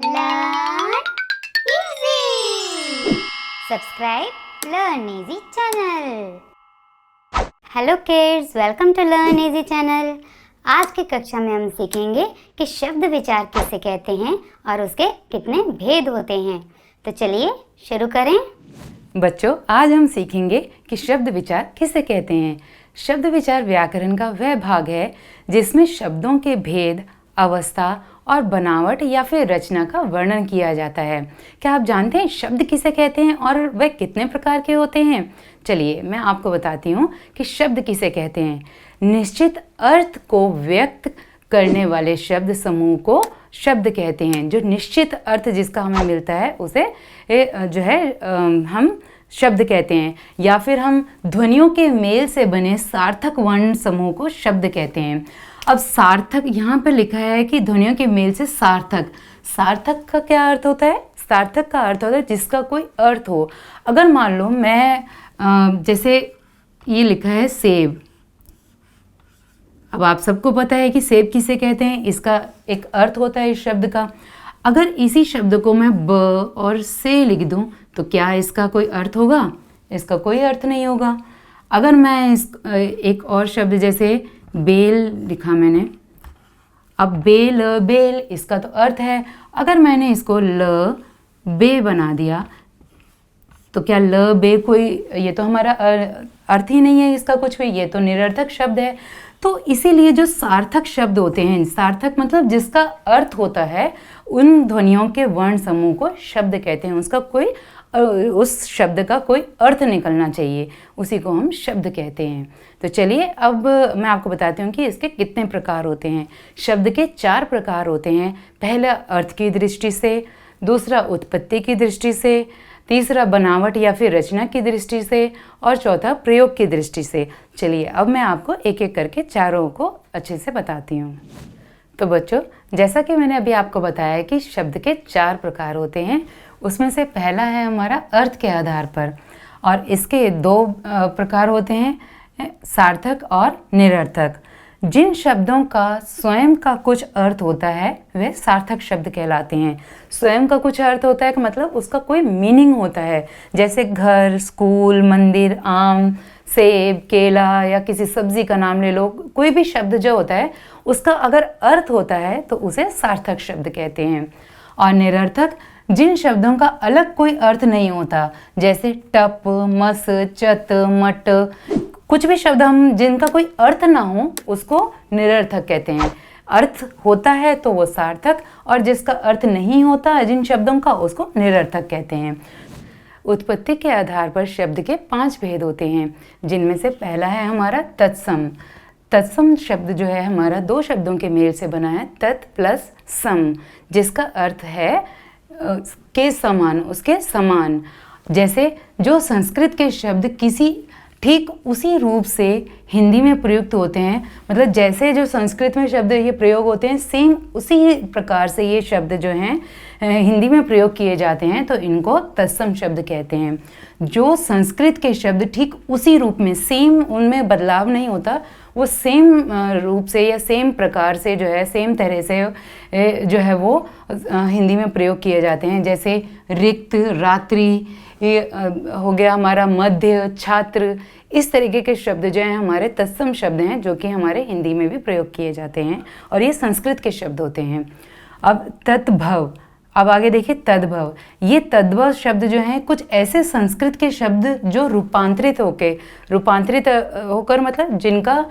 Learn easy. Subscribe Learn Easy channel. Hello kids, welcome to Learn Easy channel. आज की कक्षा में हम सीखेंगे कि शब्द विचार किसे कहते हैं और उसके कितने भेद होते हैं। तो चलिए शुरू करें। बच्चों, आज हम सीखेंगे कि शब्द विचार किसे कहते हैं। शब्द विचार व्याकरण का वह भाग है जिसमें शब्दों के भेद, अवस्था और बनावट या फिर रचना का वर्णन किया जाता है। क्या आप जानते हैं शब्द किसे कहते हैं और वह कितने प्रकार के होते हैं? चलिए मैं आपको बताती हूँ कि शब्द किसे कहते हैं। निश्चित अर्थ को व्यक्त करने वाले शब्द समूह को शब्द कहते हैं। जो निश्चित अर्थ जिसका हमें मिलता है उसे हम शब्द कहते हैं, या फिर हम ध्वनियों के मेल से बने सार्थक वर्ण समूह को शब्द कहते हैं। अब सार्थक यहाँ पर लिखा है कि ध्वनियों के मेल से सार्थक। सार्थक का क्या अर्थ होता है? सार्थक का अर्थ होता है जिसका कोई अर्थ हो। अगर मान लो मैं जैसे ये लिखा है सेब। अब आप सबको पता है कि सेब किसे कहते हैं, इसका एक अर्थ होता है इस शब्द का। अगर इसी शब्द को मैं ब और से लिख दूं तो क्या इसका कोई अर्थ होगा? इसका कोई अर्थ नहीं होगा। अगर मैं एक और शब्द जैसे बेल लिखा मैंने, अब बेल बेल इसका तो अर्थ है। अगर मैंने इसको ल बे बना दिया तो क्या ल बे कोई, ये तो हमारा अर्थ ही नहीं है इसका कुछ भी, ये तो निरर्थक शब्द है। तो इसीलिए जो सार्थक शब्द होते हैं, सार्थक मतलब जिसका अर्थ होता है, उन ध्वनियों के वर्ण समूह को शब्द कहते हैं। उसका कोई, उस शब्द का कोई अर्थ निकलना चाहिए, उसी को हम शब्द कहते हैं। तो चलिए अब मैं आपको बताती हूँ कि इसके कितने प्रकार होते हैं। शब्द के 4 प्रकार होते हैं। पहला अर्थ की दृष्टि से, दूसरा उत्पत्ति की दृष्टि से, तीसरा बनावट या फिर रचना की दृष्टि से, और चौथा प्रयोग की दृष्टि से। चलिए अब मैं आपको एक एक करके चारों को अच्छे से बताती हूँ। तो बच्चों, जैसा कि मैंने अभी आपको बताया कि शब्द के 4 प्रकार होते हैं, उसमें से पहला है हमारा अर्थ के आधार पर, और इसके 2 प्रकार होते हैं, सार्थक और निरर्थक। जिन शब्दों का स्वयं का कुछ अर्थ होता है वे सार्थक शब्द कहलाते हैं। स्वयं का कुछ अर्थ होता है कि मतलब उसका कोई मीनिंग होता है, जैसे घर, स्कूल, मंदिर, आम, सेब, केला या किसी सब्जी का नाम ले लो। कोई भी शब्द जो होता है उसका अगर अर्थ होता है तो उसे सार्थक शब्द कहते हैं। और निरर्थक जिन शब्दों का अलग कोई अर्थ नहीं होता, जैसे टप, मस, चत, मट, कुछ भी शब्द हम जिनका कोई अर्थ ना हो उसको निरर्थक कहते हैं। अर्थ होता है तो वो सार्थक, और जिसका अर्थ नहीं होता जिन शब्दों का, उसको निरर्थक कहते हैं। उत्पत्ति के आधार पर शब्द के 5 भेद होते हैं, जिनमें से पहला है हमारा तत्सम। तत्सम शब्द जो है हमारा 2 शब्दों के मेल से बना है, तत् प्लस सम, जिसका अर्थ है के समान, उसके समान। जैसे जो संस्कृत के शब्द किसी ठीक उसी रूप से हिंदी में प्रयुक्त होते हैं, मतलब जैसे जो संस्कृत में शब्द ये प्रयोग होते हैं, सेम उसी प्रकार से ये शब्द जो हैं हिंदी में प्रयोग किए जाते हैं, तो इनको तत्सम शब्द कहते हैं। जो संस्कृत के शब्द ठीक उसी रूप में, सेम, उनमें बदलाव नहीं होता, वो सेम रूप से या सेम प्रकार से जो है, सेम तरह से जो है वो हिंदी में प्रयोग किए जाते हैं। जैसे रिक्त, रात्रि, ये हो गया हमारा मध्य, छात्र, इस तरीके के शब्द जो हैं हमारे तत्सम शब्द हैं, जो कि हमारे हिंदी में भी प्रयोग किए जाते हैं, और ये संस्कृत के शब्द होते हैं। अब तद्भव, अब आगे देखिए तद्भव। ये तद्भव शब्द जो हैं कुछ ऐसे संस्कृत के शब्द जो रूपांतरित होकर मतलब जिनका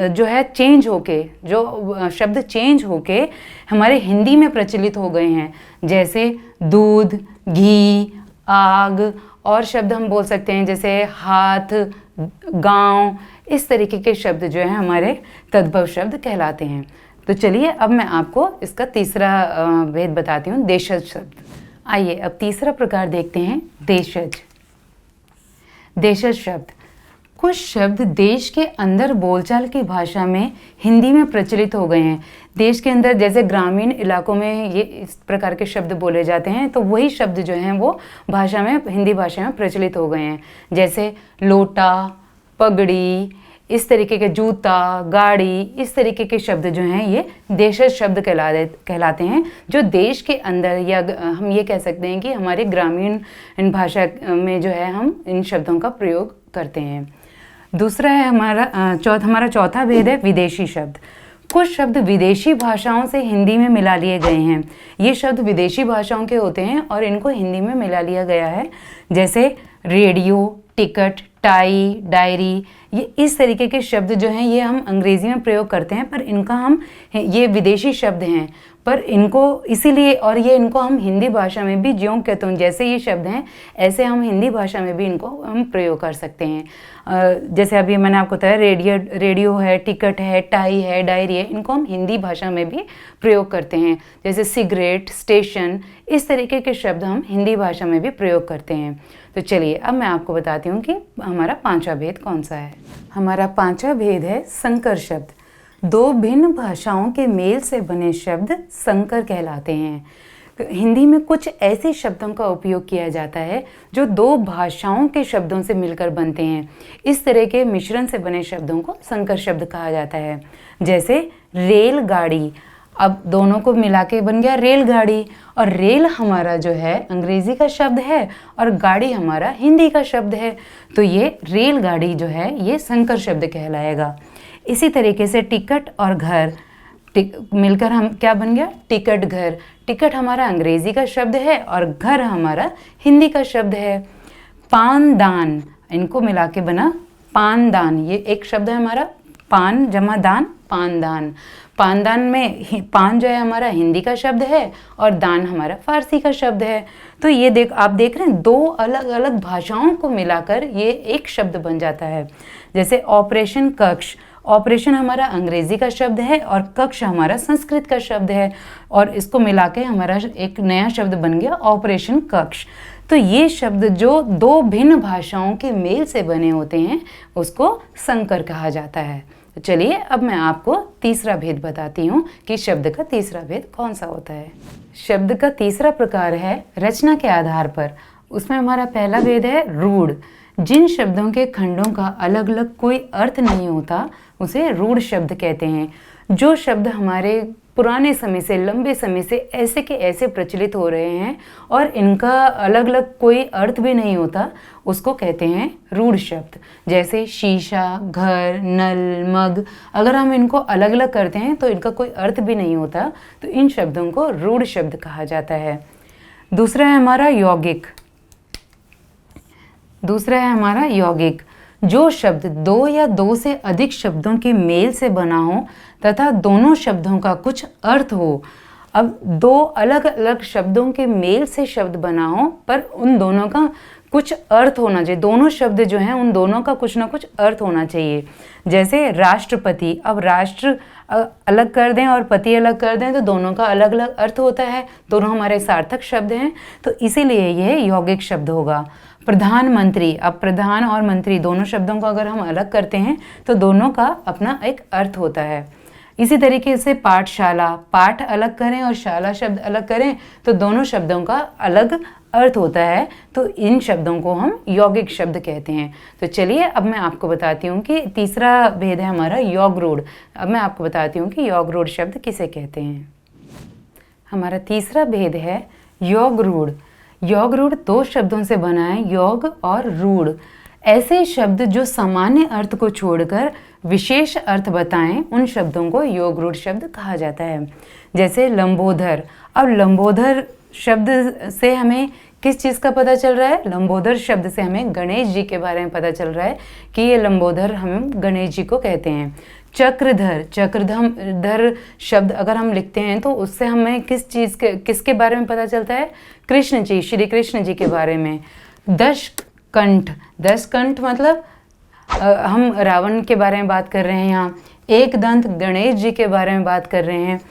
जो है चेंज होके, जो शब्द चेंज होके हमारे हिंदी में प्रचलित हो गए हैं। जैसे दूध, घी, आग, और शब्द हम बोल सकते हैं जैसे हाथ, गांव, इस तरीके के शब्द जो हैं हमारे तद्भव शब्द कहलाते हैं। तो चलिए अब मैं आपको इसका तीसरा भेद बताती हूँ, देशज शब्द। आइए अब तीसरा प्रकार देखते हैं, देशज। देशज शब्द, कुछ शब्द देश के अंदर बोलचाल की भाषा में हिंदी में प्रचलित हो गए हैं। देश के अंदर जैसे ग्रामीण इलाकों में ये इस प्रकार के शब्द बोले जाते हैं, तो वही शब्द जो हैं वो भाषा में, हिंदी भाषा में प्रचलित हो गए हैं। जैसे लोटा, पगड़ी, इस तरीके के जूता, गाड़ी, इस तरीके के शब्द जो हैं ये देशज शब्द कहलाते हैं, जो देश के अंदर या हम ये कह सकते हैं कि हमारे ग्रामीण भाषा में जो है हम इन शब्दों का प्रयोग करते हैं। दूसरा है हमारा चौथा भेद है विदेशी शब्द। कुछ शब्द विदेशी भाषाओं से हिंदी में मिला लिए गए हैं। ये शब्द विदेशी भाषाओं के होते हैं और इनको हिंदी में मिला लिया गया है, जैसे रेडियो, टिकट, टाई, डायरी। ये इस तरीके के शब्द जो हैं ये हम अंग्रेजी में प्रयोग करते हैं, पर ये विदेशी शब्द हैं, पर इनको इसीलिए और ये इनको हम हिंदी भाषा में भी ज्यों के त्यों जैसे ये शब्द हैं ऐसे हम हिंदी भाषा में भी इनको हम प्रयोग कर सकते हैं। जैसे अभी मैंने आपको बताया रेडियो है, टिकट है, टाई है, डायरी है, इनको हम हिंदी भाषा में भी प्रयोग करते हैं। जैसे सिगरेट, स्टेशन, इस तरीके के शब्द हम हिंदी भाषा में भी प्रयोग करते हैं। तो चलिए अब मैं आपको बताती हूँ कि हमारा पांचवा भेद कौन सा है। हमारा पांचवा भेद है संकर शब्द। दो भिन्न भाषाओं के मेल से बने शब्द संकर कहलाते हैं। हिंदी में कुछ ऐसे शब्दों का उपयोग किया जाता है जो दो भाषाओं के शब्दों से मिलकर बनते हैं। इस तरह के मिश्रण से बने शब्दों को संकर शब्द कहा जाता है। जैसे रेलगाड़ी, अब दोनों को मिला के बन गया रेलगाड़ी, और रेल हमारा जो है अंग्रेजी का शब्द है और गाड़ी हमारा हिंदी का शब्द है, तो ये रेलगाड़ी जो है ये संकर शब्द कहलाएगा। इसी तरीके से टिकट और घर मिलकर हम क्या बन गया, टिकट घर। टिकट हमारा अंग्रेजी का शब्द है और घर हमारा हिंदी का शब्द है। पानदान, इनको मिला के बना पानदान। ये एक शब्द है हमारा, पान जमा दान, पानदान। पानदान में पान जो है हमारा हिंदी का शब्द है और दान हमारा फारसी का शब्द है। तो ये आप देख रहे हैं, दो अलग अलग भाषाओं को मिलाकर ये एक शब्द बन जाता है। जैसे ऑपरेशन कक्ष, ऑपरेशन हमारा अंग्रेजी का शब्द है और कक्ष हमारा संस्कृत का शब्द है, और इसको मिला के हमारा एक नया शब्द बन गया ऑपरेशन कक्ष। तो ये शब्द जो दो भिन्न भाषाओं के मेल से बने होते हैं उसको संकर कहा जाता है। तो चलिए अब मैं आपको तीसरा भेद बताती हूँ कि शब्द का तीसरा भेद कौन सा होता है। शब्द का तीसरा प्रकार है रचना के आधार पर। उसमें हमारा पहला भेद है रूढ़। जिन शब्दों के खंडों का अलग अलग कोई अर्थ नहीं होता उसे रूढ़ शब्द कहते हैं। जो शब्द हमारे पुराने समय से, लंबे समय से ऐसे के ऐसे प्रचलित हो रहे हैं और इनका अलग अलग कोई अर्थ भी नहीं होता, उसको कहते हैं रूढ़ शब्द। जैसे शीशा, घर, नल, मग, अगर हम इनको अलग अलग करते हैं तो इनका कोई अर्थ भी नहीं होता, तो इन शब्दों को रूढ़ शब्द कहा जाता है। दूसरा है हमारा यौगिक। जो शब्द दो या दो से अधिक शब्दों के मेल से बना हो तथा दोनों शब्दों का कुछ अर्थ हो। अब दो अलग अलग शब्दों के मेल से शब्द बना हो पर उन दोनों का कुछ अर्थ होना चाहिए। दोनों शब्द जो हैं उन दोनों का कुछ ना कुछ अर्थ होना चाहिए। जैसे राष्ट्रपति, अब राष्ट्र अलग कर दें और पति अलग कर दें तो दोनों का अलग अलग अर्थ होता है, दोनों हमारे सार्थक शब्द हैं, तो इसीलिए यह यौगिक शब्द होगा। प्रधानमंत्री, अब प्रधान और मंत्री दोनों शब्दों को अगर हम अलग करते हैं तो दोनों का अपना एक अर्थ होता है। इसी तरीके से पाठशाला, पाठ अलग करें और शाला शब्द अलग करें तो दोनों शब्दों का अलग अर्थ होता है, तो इन शब्दों को हम यौगिक शब्द कहते हैं। तो चलिए अब मैं आपको बताती हूँ कि तीसरा भेद है हमारा यौगरूढ़। अब मैं आपको बताती हूँ कि यौगरूढ़ शब्द किसे कहते हैं। हमारा तीसरा भेद है यौगरूढ़। यौगरूढ़ दो शब्दों से बना है, योग और रूढ़। ऐसे शब्द जो सामान्य अर्थ को छोड़कर विशेष अर्थ बताएं उन शब्दों को यौगरूढ़ शब्द कहा जाता है। जैसे लंबोदर, अब लंबोदर शब्द से हमें किस चीज़ का पता चल रहा है? लंबोदर शब्द से हमें गणेश जी के बारे में पता चल रहा है कि ये लंबोदर हम गणेश जी को कहते हैं। चक्रधर, चक्रधर शब्द अगर हम लिखते हैं तो उससे हमें किसके बारे में पता चलता है? कृष्ण जी, श्री कृष्ण जी के बारे में। दशकंठ, दशकंठ मतलब हम रावण के बारे में बात कर रहे हैं यहाँ। एक दंत, गणेश जी के बारे में बात कर रहे हैं।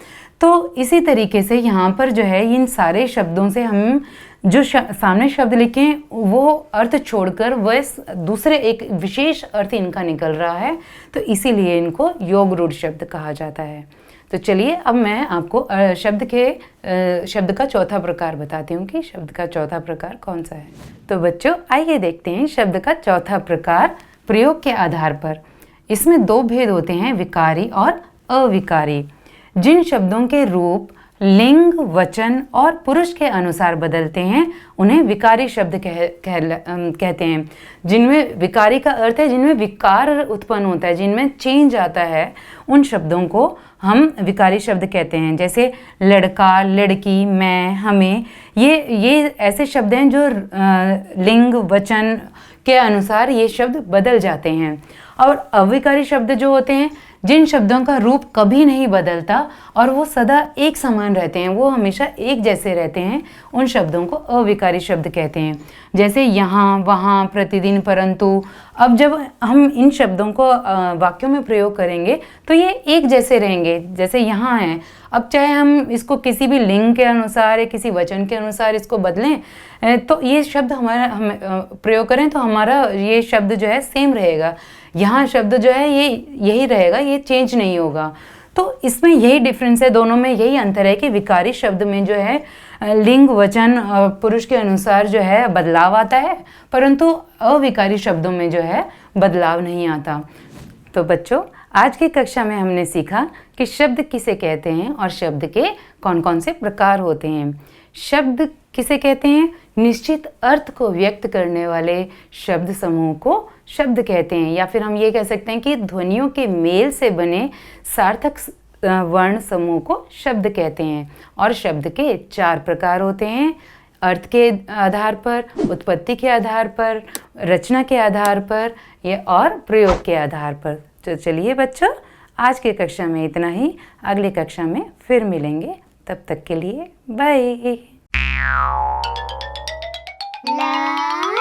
तो इसी तरीके से यहाँ पर जो है इन सारे शब्दों से हम जो सामने शब्द लिखे हैं वो अर्थ छोड़कर वह दूसरे एक विशेष अर्थ इनका निकल रहा है, तो इसीलिए इनको यौगरूढ़ शब्द कहा जाता है। तो चलिए अब मैं आपको शब्द का चौथा प्रकार बताती हूँ कि शब्द का चौथा प्रकार कौन सा है। तो बच्चों आइए देखते हैं शब्द का चौथा प्रकार प्रयोग के आधार पर। इसमें दो भेद होते हैं, विकारी और अविकारी। जिन शब्दों के रूप लिंग, वचन और पुरुष के अनुसार बदलते हैं उन्हें विकारी शब्द कहते हैं। जिनमें विकारी का अर्थ है जिनमें विकार उत्पन्न होता है, जिनमें चेंज आता है, उन शब्दों को हम विकारी शब्द कहते हैं। जैसे लड़का, लड़की, मैं, हमें, ये ऐसे शब्द हैं जो लिंग, वचन के अनुसार ये शब्द बदल जाते हैं। और अविकारी शब्द जो होते हैं, जिन शब्दों का रूप कभी नहीं बदलता और वो सदा एक समान रहते हैं, वो हमेशा एक जैसे रहते हैं, उन शब्दों को अविकारी शब्द कहते हैं। जैसे यहाँ, वहाँ, प्रतिदिन, परंतु। अब जब हम इन शब्दों को वाक्यों में प्रयोग करेंगे तो ये एक जैसे रहेंगे। जैसे यहाँ है, अब चाहे हम इसको किसी भी लिंग के अनुसार या किसी वचन के अनुसार इसको बदलें तो ये शब्द हम प्रयोग करें तो हमारा ये शब्द जो है सेम रहेगा। यहाँ शब्द जो है ये यही रहेगा, ये चेंज नहीं होगा। तो इसमें यही डिफरेंस है, दोनों में यही अंतर है कि विकारी शब्द में जो है लिंग, वचन और पुरुष के अनुसार जो है बदलाव आता है, परंतु अविकारी शब्दों में जो है बदलाव नहीं आता। तो बच्चों, आज की कक्षा में हमने सीखा कि शब्द किसे कहते हैं और शब्द के कौन कौन से प्रकार होते हैं। शब्द किसे कहते हैं? निश्चित अर्थ को व्यक्त करने वाले शब्द समूह को शब्द कहते हैं, या फिर हम ये कह सकते हैं कि ध्वनियों के मेल से बने सार्थक वर्ण समूह को शब्द कहते हैं। और शब्द के 4 प्रकार होते हैं, अर्थ के आधार पर, उत्पत्ति के आधार पर, रचना के आधार पर और प्रयोग के आधार पर। तो चलिए बच्चों, आज की कक्षा में इतना ही। अगली कक्षा में फिर मिलेंगे, तब तक के लिए bye. Learn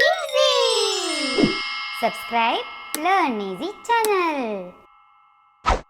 easy. Subscribe Learn Easy channel.